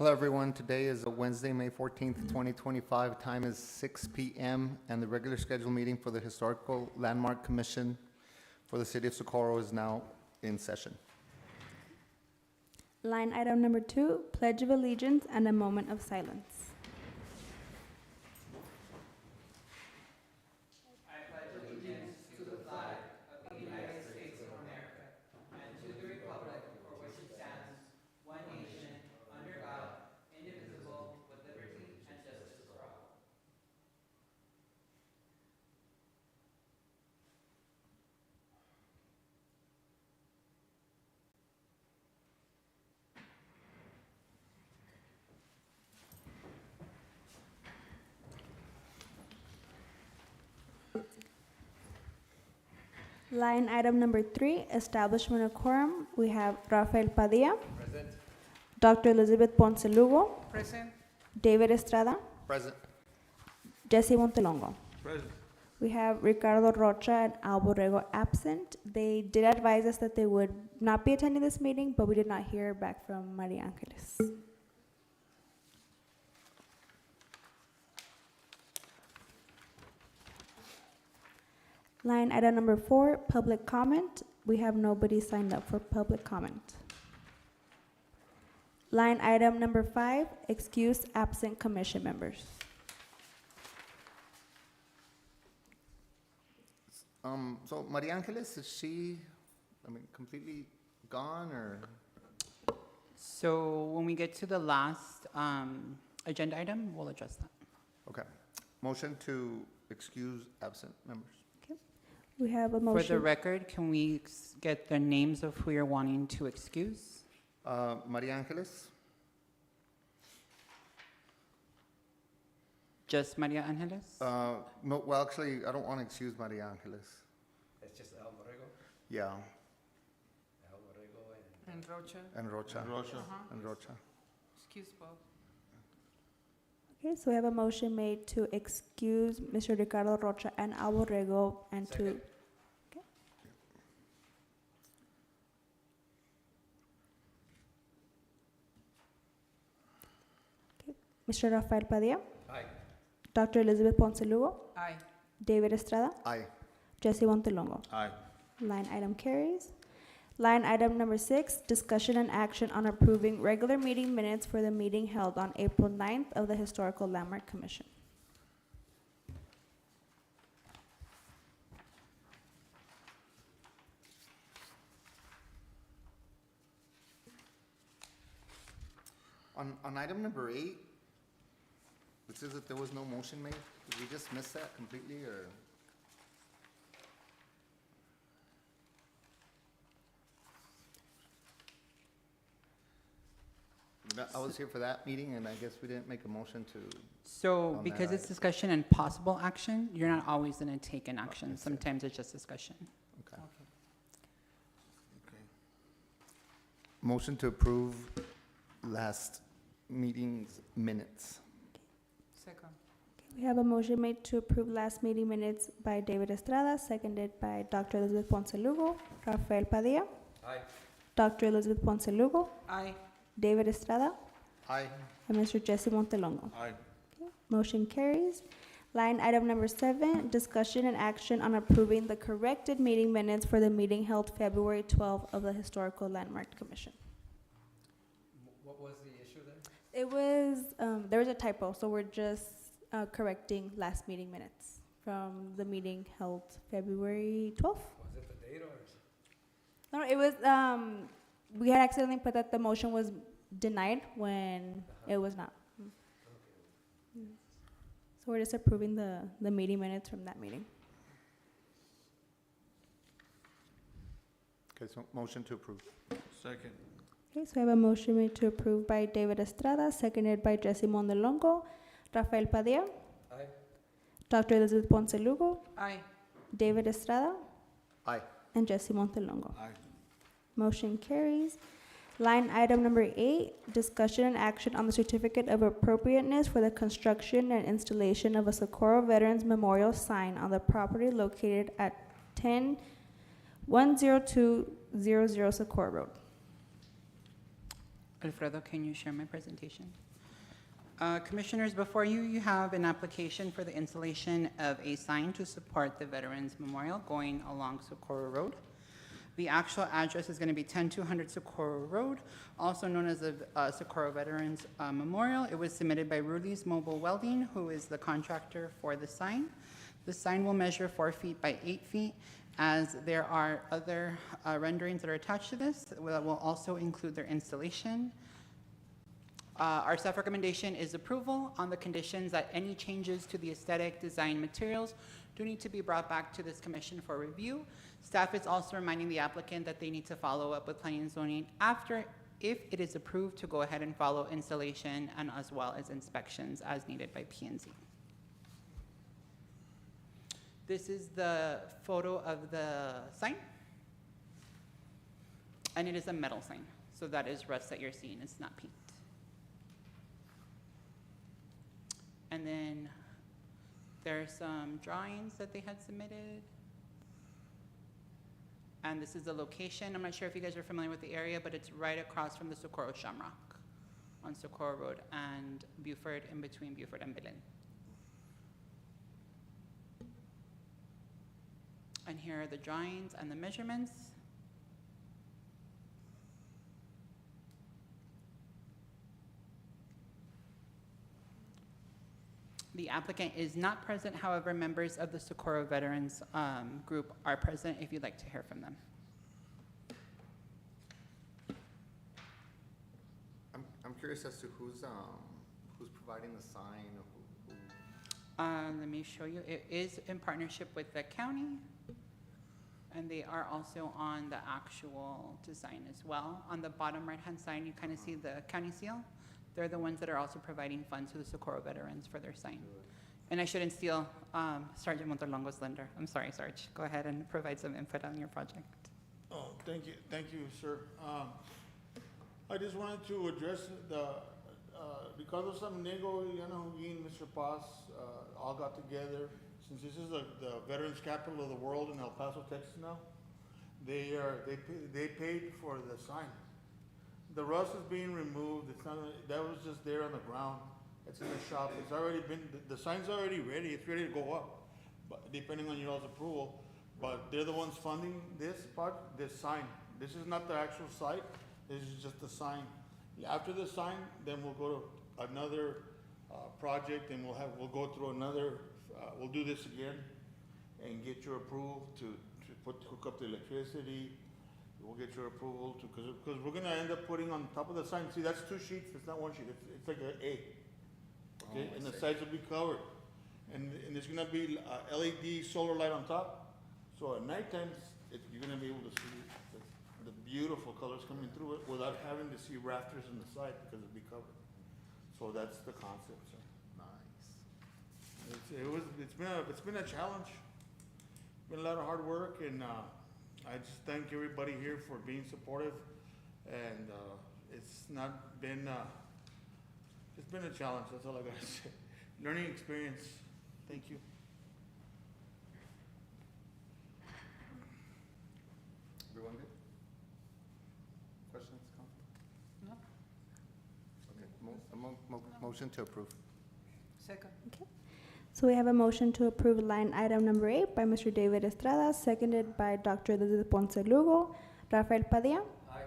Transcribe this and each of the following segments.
Hello, everyone. Today is Wednesday, May 14th, 2025. Time is 6 p.m., and the regular scheduled meeting for the Historical Landmark Commission for the City of Socorro is now in session. Line item number 2, Pledge of Allegiance and a moment of silence. Line item number 3, Establishment of Quorum. We have Rafael Padilla. Present. Dr. Elizabeth Ponce Lugo. Present. David Estrada. Present. Jesse Montelongo. Present. We have Ricardo Rocha and Al Borrego absent. They did advise us that they would not be attending this meeting, but we did not hear back from Maria Angeles. Line item number 4, public comment. We have nobody signed up for public comment. Line item number 5, excuse absent commission members. So Maria Angeles, is she, completely gone, or? So when we get to the last agenda item, we'll address that. Okay. Motion to excuse absent members. We have a For motion. the record, can we get the names of who you're wanting to excuse? Maria Angeles? Just Maria Angeles? No, well, actually, I don't want to excuse Maria Angeles. It's just Al Borrego, Yeah, Al Borrego And Rocha, and Rocha. And Rocha. excuse both. Okay, so we have a motion made to excuse Mr. Ricardo Rocha and Al Borrego and to. Second. Okay. Okay. Mr. Rafael Padilla, Aye. Dr. Elizabeth Ponce Lugo, Aye. David Estrada, Aye. Jesse Montelongo. Aye. Line item carries. Line item number 6, discussion and action on approving regular meeting minutes for the meeting held on April 9th of the Historical Landmark Commission. On item number 8, it says that there was no motion made. Did we just miss that completely, or? I was here for that meeting, and I guess we didn't make a motion to, So on because that it's item. discussion and possible action, you're not always going to take an action. I see. Sometimes it's just discussion. okay. Motion to approve last meeting's minutes. Second. We have a motion made to approve last meeting minutes by David Estrada, seconded by Dr. Elizabeth Ponce Lugo, Rafael Padilla, Aye. Dr. Elizabeth Ponce Lugo, Aye. David Estrada, Aye. and Mr. Jesse Montelongo. Aye. Motion carries. Line item number 7, discussion and action on approving the corrected meeting minutes for the meeting held February 12th of the Historical Landmark Commission. What was the issue there? It was, there was a typo, so we're just correcting last meeting minutes from the meeting held February 12th. Was it the date or? No, it was, we had accidentally put that the motion was denied when it was not. So we're just approving the meeting minutes from that meeting. Okay, so motion to approve. Second. Okay, so I have a motion made to approve by David Estrada, seconded by Jesse Montelongo, Rafael Padilla, Aye. Dr. Elizabeth Ponce Lugo, Aye. David Estrada, Aye. and Jesse Montelongo. Aye. Motion carries. Line item number 8, discussion and action on the certificate of appropriateness for the construction and installation of a Socorro Veterans Memorial sign on the property located at 10200 Socorro Road. Alfredo, can you share my presentation? Commissioners, before you, you have an application for the installation of a sign to support the Veterans Memorial going along Socorro Road. The actual address is going to be 10200 Socorro Road, also known as the Socorro Veterans Memorial. It was submitted by Ruli's Mobile Welding, who is the contractor for the sign. The sign will measure 4 feet by 8 feet, as there are other renderings that are attached to this that will also include their installation. Our staff recommendation is approval on the conditions that any changes to the aesthetic design materials do need to be brought back to this commission for review. Staff is also reminding the applicant that they need to follow up with planning and zoning after, if it is approved, to go ahead and follow installation and as well as inspections as needed by P&Z. This is the photo of the sign. And it is a metal sign, so that is rust that you're seeing, it's not paint. And then there are some drawings that they had submitted. And this is the location. I'm not sure if you guys are familiar with the area, but it's right across from the Socorro Shamrock on Socorro Road and Buford, in between Buford and Belen. And here are the drawings and the measurements. The applicant is not present, however, members of the Socorro Veterans Group are present if you'd like to hear from them. I'm curious as to who's providing the sign, or who. Let me show you. It is in partnership with the county, and they are also on the actual design as well. On the bottom right-hand side, you kind of see the county seal. They're the ones that are also providing funds to the Socorro veterans for their sign. And I shouldn't steal Sergeant Montalongo's lender. I'm sorry, Sarge. Go ahead and provide some input on your project. Oh, thank you, sir. I just wanted to address the, Ricardo Samnego, and Mr. Paz, all got together. Since this is the Veterans Capital of the World in El Paso, Texas now, they paid for the sign. The rust is being removed. It's not, that was just there on the ground. It's in the shop. It's already been, the sign's already ready. It's ready to go up, but depending on your all's approval. But they're the ones funding this part, this sign. This is not the actual site. This is just the sign. After the sign, then we'll go to another project, and we'll go through another. We'll do this again and get your approval to hook up the electricity. We'll get your approval to, because we're gonna end up putting on top of the sign, see, that's 2 sheets, it's not 1 sheet, it's like an A. Okay, and the sides will be covered. And there's gonna be LED solar light on top. So at night times, you're gonna be able to see the beautiful colors coming through it without having to see rafters in the side because it'll be covered. So that's the concept, sir. Nice. It's been a challenge. Been a lot of hard work, and I just thank everybody here for being supportive, and it's not been, it's been a challenge, that's all I gotta say. Learning experience, thank you. Everyone good? Questions, comments? No. Okay, motion to approve. Second. So we have a motion to approve line item number 8 by Mr. David Estrada, seconded by Dr. Elizabeth Ponce Lugo. Rafael Padilla? Aye.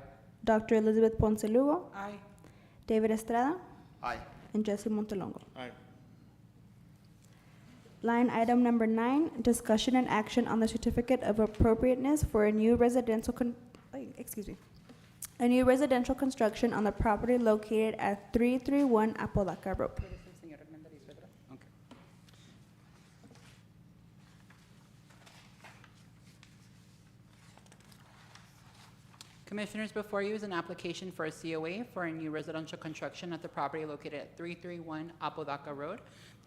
Dr. Elizabeth Ponce Lugo? Aye. David Estrada? Aye. And Jesse Montalongo. Aye. Line item number 9, discussion and action on the certificate of appropriateness for a new residential a new residential construction on the property located at 331 Apodaca Road. Okay. Commissioners, before you is an application for a COA for a new residential construction at the property located at 331 Apodaca Road.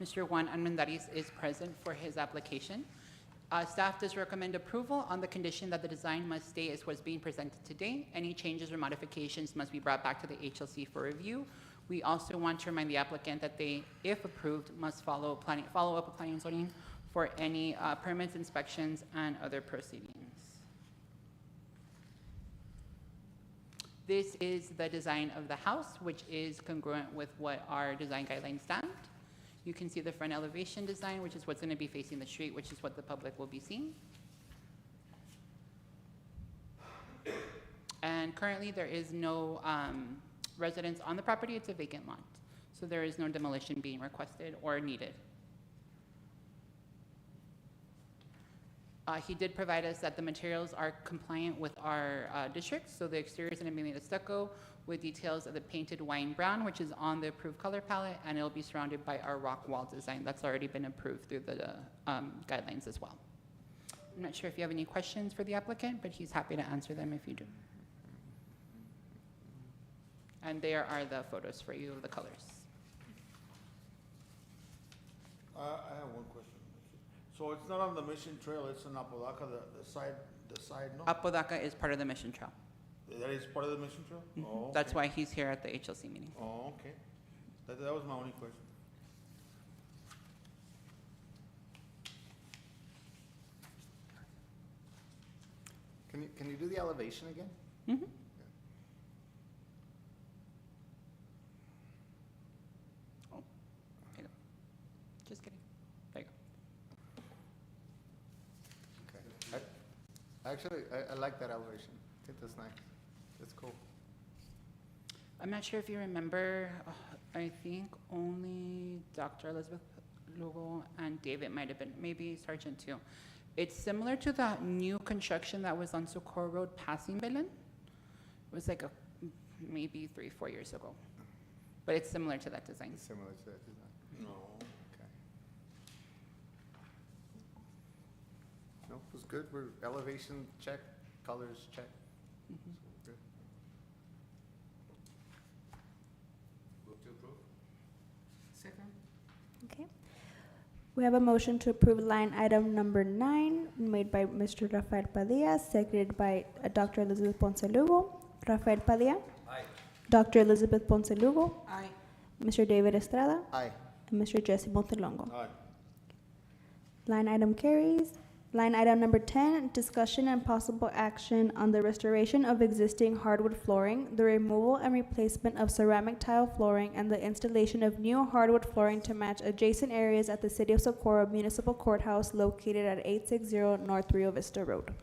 Mr. Juan Armendariz is present for his application. Staff does recommend approval on the condition that the design must stay as was being presented today. Any changes or modifications must be brought back to the HLC for review. We also want to remind the applicant that they, if approved, must follow up with planning and zoning for any permits, inspections, and other proceedings. This is the design of the house, which is congruent with what our design guidelines stand. You can see the front elevation design, which is what's going to be facing the street, which is what the public will be seeing. And currently, there is no residence on the property. It's a vacant lot. So there is no demolition being requested or needed. He did provide us that the materials are compliant with our district. So the exterior is going to be made of stucco with details of the painted wine brown, which is on the approved color palette, and it'll be surrounded by our rock wall design that's already been approved through the guidelines as well. I'm not sure if you have any questions for the applicant, but he's happy to answer them if you do. And there are the photos for you of the colors. I have one question. So it's not on the Mission Trail, it's in Apodaca, the side, no? Apodaca is part of the Mission Trail. That is part of the Mission Trail? Oh, That's okay. why he's here at the HLC meeting. Oh, okay. That was my only question. Can you do the elevation again? Mhm. Oh, there you go. Just kidding. There you go. Okay. Actually, I like that elevation. I think that's nice. That's cool. I'm not sure if you remember, I think only Dr. Elizabeth Lugo and David might have been, maybe Sergeant too. It's similar to the new construction that was on Socorro Road passing Belen. It was like maybe 3-4 years ago. But it's similar to that design. It's similar to that design. No. Okay. No, it was good. We're elevation check, colors check. Mhm. Good. Move to approve? Second. Okay. We have a motion to approve line item number 9, made by Mr. Rafael Padilla, seconded by Dr. Elizabeth Ponce Lugo. Rafael Padilla, Aye. Dr. Elizabeth Ponce Lugo, Aye. Mr. David Estrada, Aye. and Mr. Jesse Montelongo. Aye. Line item carries. Line item number 10, discussion and possible action on the restoration of existing hardwood flooring, the removal and replacement of ceramic tile flooring, and the installation of new hardwood flooring to match adjacent areas at the City of Socorro Municipal Courthouse located at 860 North Rio Vista Road.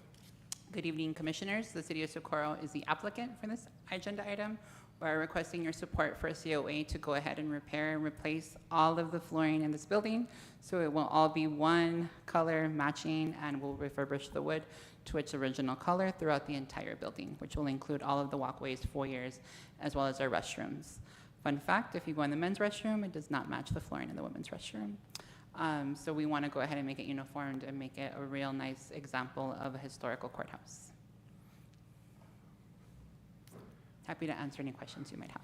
Good evening, Commissioners. The City of Socorro is the applicant for this agenda item. We're requesting your support for a COA to go ahead and repair and replace all of the flooring in this building, so it will all be one color matching, and we'll refurbish the wood to its original color throughout the entire building, which will include all of the walkways, foyers, as well as our restrooms. Fun fact, if you go in the men's restroom, it does not match the flooring in the women's restroom. So we want to go ahead and make it uniformed and make it a real nice example of a historical courthouse. Happy to answer any questions you might have.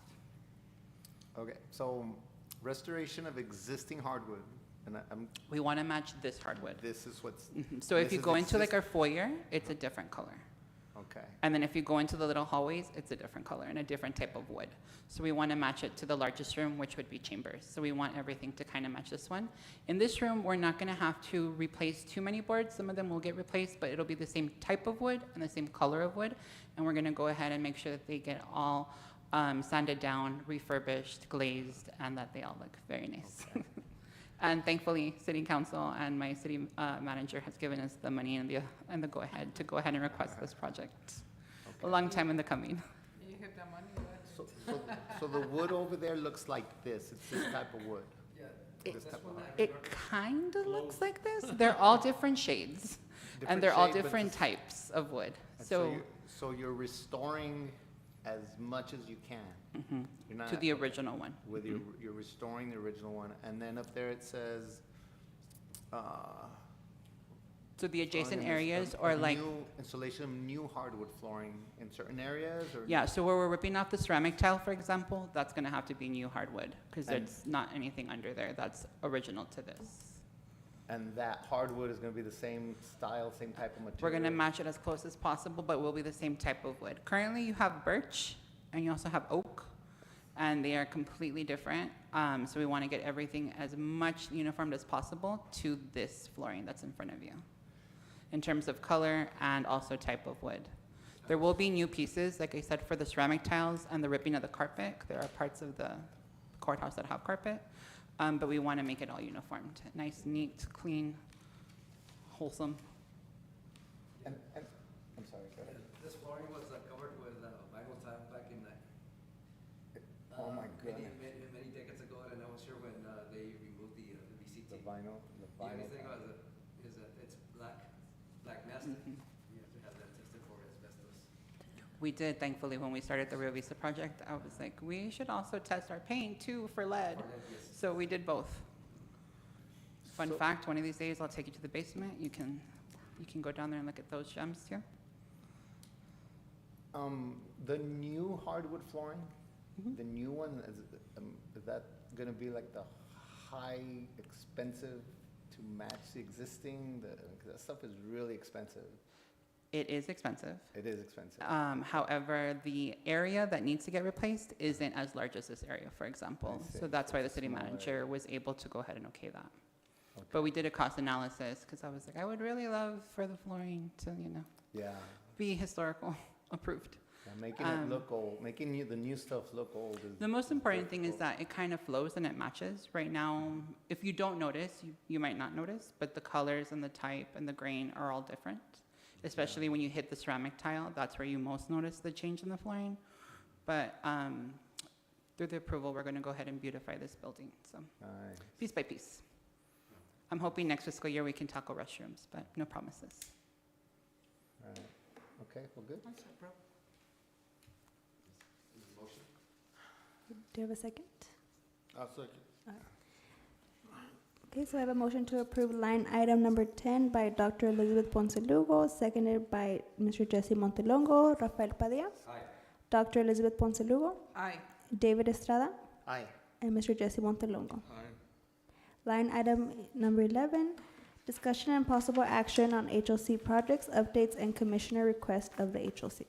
Okay, so restoration of existing hardwood, and We want to match this hardwood. this is what's, So if This you is go into like our foyer, it's a different color. okay. And then if you go into the little hallways, it's a different color and a different type of wood. So we want to match it to the largest room, which would be chambers. So we want everything to kind of match this one. In this room, we're not going to have to replace too many boards. Some of them will get replaced, but it'll be the same type of wood and the same color of wood. And we're going to go ahead and make sure that they get all sanded down, refurbished, glazed, and that they all look very nice. And thankfully, City Council and my city manager has given us the money and the go-ahead to go ahead and request this project. A long time in the coming. You have the money, So the wood over there looks like this. It's this type of wood. Yeah. This type of hardwood. It kind of looks like this. They're all different shades, and they're all shade, but different this- types of wood. and So So you're restoring as much as you can. mhm, You're not to the original one. with you're restoring the original one, and then up there it says, So the adjacent flooring areas of or like, new installation of new hardwood flooring in certain areas, or yeah, so where we're ripping off the ceramic tile, for example, that's gonna have to be new hardwood, because And- there's not anything under there that's original to this. and that hardwood is going to be the same style, same type of material. We're gonna match it as close as possible, but will be the same type of wood. Currently, you have birch, and you also have oak, and they are completely different. So we wanna get everything as much uniformed as possible to this flooring that's in front of you, in terms of color and also type of wood. There will be new pieces, like I said, for the ceramic tiles and the ripping of the carpet. There are parts of the courthouse that have carpet, but we want to make it all uniformed. Nice, neat, clean, wholesome. And, I'm sorry, go ahead. This flooring was covered with vinyl tile back in Oh my many, goodness. many decades ago, and I was sure when they removed the VCT. The vinyl. The only thing is that it's black mastic. Mhm. You have to have that tested for asbestos. We did, thankfully, when we started the Rio Vista project. I was like, we should also test our paint too for lead. For lead, yes. So we did both. Fun So- fact, one of these days I'll take you to the basement. You can go down there and look at those gems too. The new hardwood flooring, Mhm. the new one, is that gonna be like the high expensive to match the existing? 'Cause that stuff is really expensive. It is expensive. It is expensive. However, the area that needs to get replaced isn't as large as this area, for example. I see. So that's why the It's city smaller. manager was able to go ahead and okay that. Okay. But we did a cost analysis because I was like, I would really love for the flooring to, Yeah, be historical approved. yeah, making it look old, making the new stuff look old is. The most important thing is difficult. that it kind of flows and it matches. Right now, if you don't notice, you might not notice, but the colors and the type and the grain are all different. Especially when you hit the ceramic tile, that's where you most notice the change in the flooring. But through the approval, we're going to go ahead and beautify this building, so Nice. piece by piece. I'm hoping next fiscal year we can tackle restrooms, but no promises. Right. Okay, well, good. Motion? Do you have a second? I'll second. Okay, so I have a motion to approve line item number 10 by Dr. Elizabeth Ponce Lugo, seconded by Mr. Jesse Montelongo, Rafael Padilla, Aye. Dr. Elizabeth Ponce Lugo, Aye. David Estrada, Aye. and Mr. Jesse Montelongo. Aye. Line item number 11, discussion and possible action on HOC projects, updates, and commissioner request of the HOC.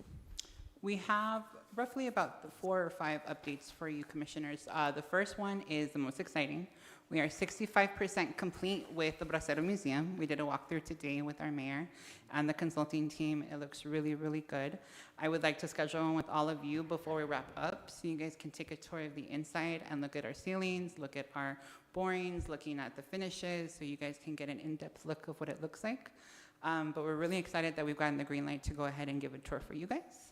We have roughly about 4 or 5 updates for you commissioners. The first one is the most exciting. We are 65% complete with the Bracero Museum. We did a walkthrough today with our mayor and the consulting team. It looks really, really good. I would like to schedule one with all of you before we wrap up so you guys can take a tour of the inside and look at our ceilings, look at our borings, looking at the finishes, so you guys can get an in-depth look of what it looks like. But we're really excited that we've gotten the green light to go ahead and give a tour for you guys.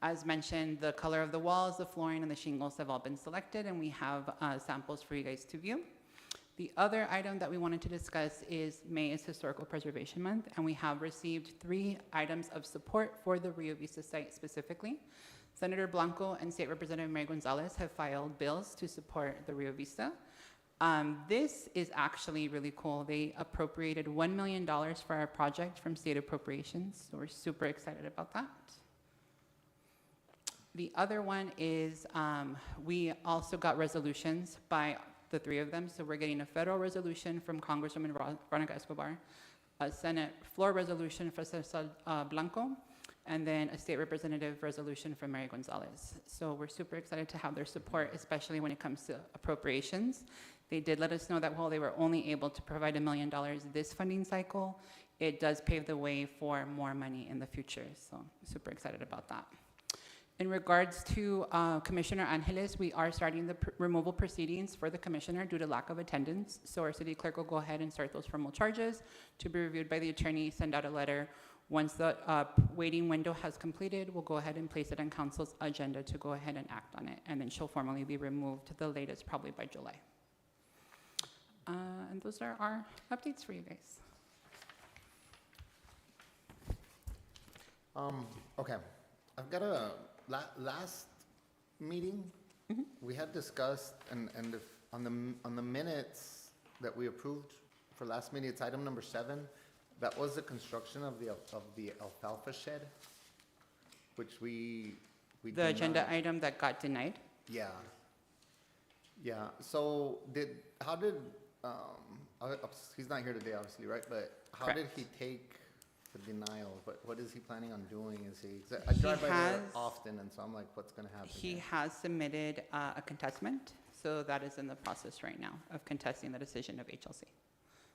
As mentioned, the color of the walls, the flooring, and the shingles have all been selected, and we have samples for you guys to view. The other item that we wanted to discuss is May is Historical Preservation Month, and we have received 3 items of support for the Rio Vista site specifically. Senator Blanco and State Representative Mary Gonzalez have filed bills to support the Rio Vista. This is actually really cool. They appropriated $1 million for our project from state appropriations, so we're super excited about that. The other one is we also got resolutions by the 3 of them. So we're getting a federal resolution from Congresswoman Veronica Escobar, a Senate floor resolution for Cesar Blanco, and then a state representative resolution from Mary Gonzalez. So we're super excited to have their support, especially when it comes to appropriations. They did let us know that while they were only able to provide $1 million this funding cycle, it does pave the way for more money in the future. So super excited about that. In regards to Commissioner Angeles, we are starting the removal proceedings for the commissioner due to lack of attendance. So our city clerk will go ahead and start those formal charges to be reviewed by the attorney, send out a letter. Once the waiting window has completed, we'll go ahead and place it on council's agenda to go ahead and act on it. And then she'll formally be removed the latest, probably by July. And those are our updates for you guys. Okay, I've got a, last meeting, we had discussed, and if, on the minutes that we approved for last meeting, it's item number 7, that was the construction of the alfalfa shed, which we The did agenda not- item that got denied. Yeah. Yeah, so how did, he's not here today, obviously, right? But how did Correct. he take the denial? What is he planning on doing? Is he, 'cause I drive by there has- often, and so I'm like, what's gonna happen He here? has submitted a contestment, so that is in the process right now of contesting the decision of HLC.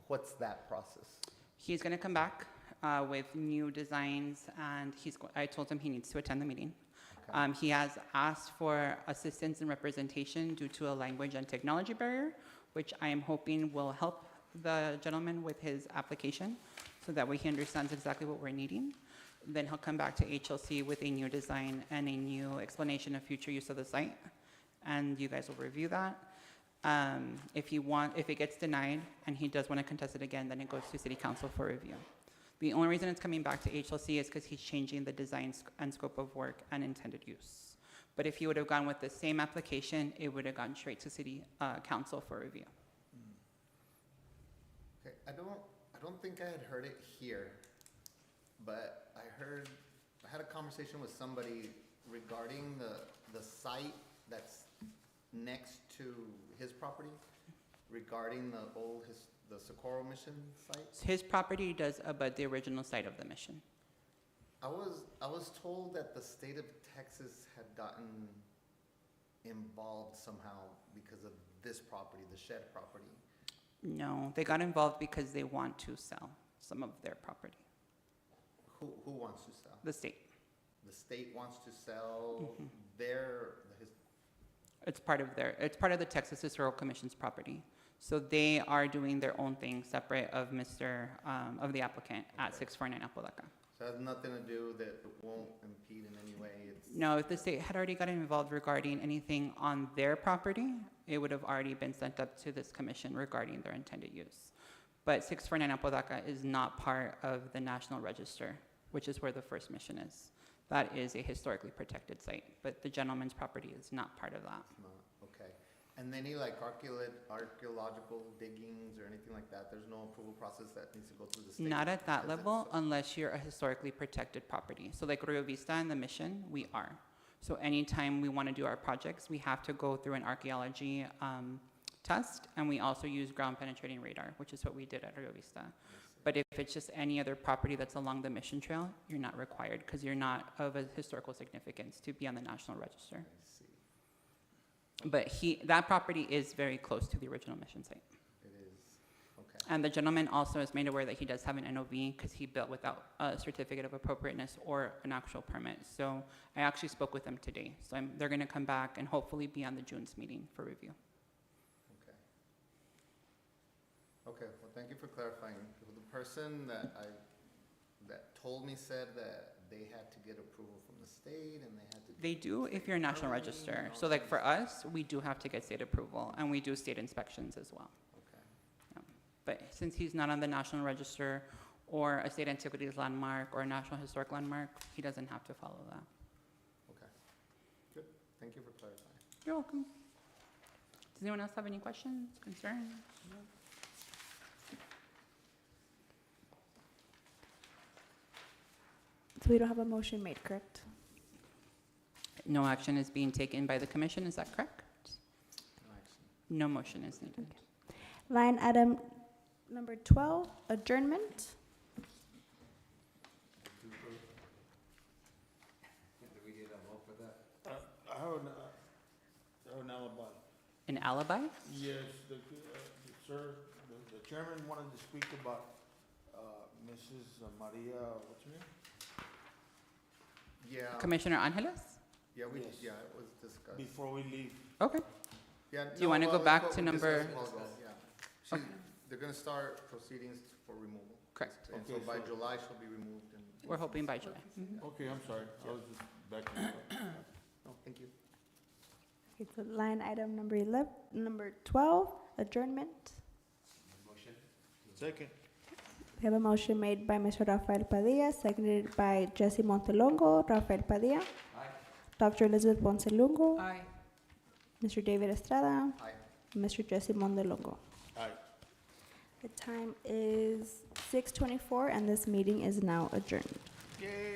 What's that process? He's going to come back with new designs, and I told him he needs to attend the meeting. Okay. He has asked for assistance and representation due to a language and technology barrier, which I am hoping will help the gentleman with his application, so that way he understands exactly what we're needing. Then he'll come back to HLC with a new design and a new explanation of future use of the site, and you guys will review that. If it gets denied and he does want to contest it again, then it goes to City Council for review. The only reason it's coming back to HLC is because he's changing the design and scope of work and intended use. But if he would have gone with the same application, it would have gone straight to City Council for review. Okay, I don't think I had heard it here, but I had a conversation with somebody regarding the site that's next to his property, regarding the Socorro Mission site. His property does abut the original site of the mission. I was told that the state of Texas had gotten involved somehow because of this property, the shed property. No, they got involved because they want to sell some of their property. Who wants to sell? The state. The state wants to sell Mhm. his, It's part of the Texas Historical Commission's property. So they are doing their own thing separate of of the applicant at Okay. 649 Apodaca. so it has nothing to do that it won't impede in any way. It's No, if the state had already gotten involved regarding anything on their property, it would have already been sent up to this commission regarding their intended use. But 649 Apodaca is not part of the National Register, which is where the first mission is. That is a historically protected site, but the gentleman's property is not part of that. not, okay. And any like archaeological diggings or anything like that, there's no approval process that needs to go through the state? Not at that Because level it's- unless you're a historically protected property. So like Rio Vista and the Mission, we are. So anytime we want to do our projects, we have to go through an archaeology test, and we also use ground penetrating radar, which is what we did at Rio Vista. But if it's just any other property that's along the Mission Trail, you're not required because you're not of a historical significance to be on the National Register. I see. But that property is very close to the original Mission site. It is, okay. And the gentleman also is made aware that he does have an NOV because he built without a certificate of appropriateness or an actual permit. So I actually spoke with them today. So they're going to come back and hopefully be on the June's meeting for review. Okay. Okay, well, thank you for clarifying. The person that told me said that they had to get approval from the state and they had to. They do if you're a National Permitting Register. and all So like that. for us, we do have to get state approval and we do state inspections as well. Okay, But since he's not on the National Register or a state antiquities landmark or a National Historic Landmark, he doesn't have to follow that. okay. Good, thank you for clarifying. You're welcome. Does anyone else have any questions, concerns? So we don't have a motion made, correct? No action is being taken by the commission, is that correct? No action. No motion is needed. Line item number 12, adjournment. Do we need a vote for that? I have an alibi. An alibi? Yes, sir, the chairman wanted to speak about, Mrs. Maria, what's her name? Yeah, Commissioner Angeles? yeah, Yes. it was discussed. Before we leave. Okay. Yeah, Do you no, wanna go well, back that's to what we number- discussed a while ago, yeah. She, Okay. they're gonna start proceedings for removal. Correct. And so Okay, by so- July, she'll be removed and. We're hoping by July. Mhm. Okay, I'm sorry, I was just backing up. No, thank you. Okay, so line item number 11, number 12, adjournment. Motion? Second. We have a motion made by Mr. Rafael Padilla, seconded by Jesse Montelongo. Rafael Padilla, Aye. Dr. Elizabeth Ponce Lungo, Aye. Mr. David Estrada, Aye. Mr. Jesse Montelongo. Aye. The time is 6:24 and this meeting is now adjourned. Yay.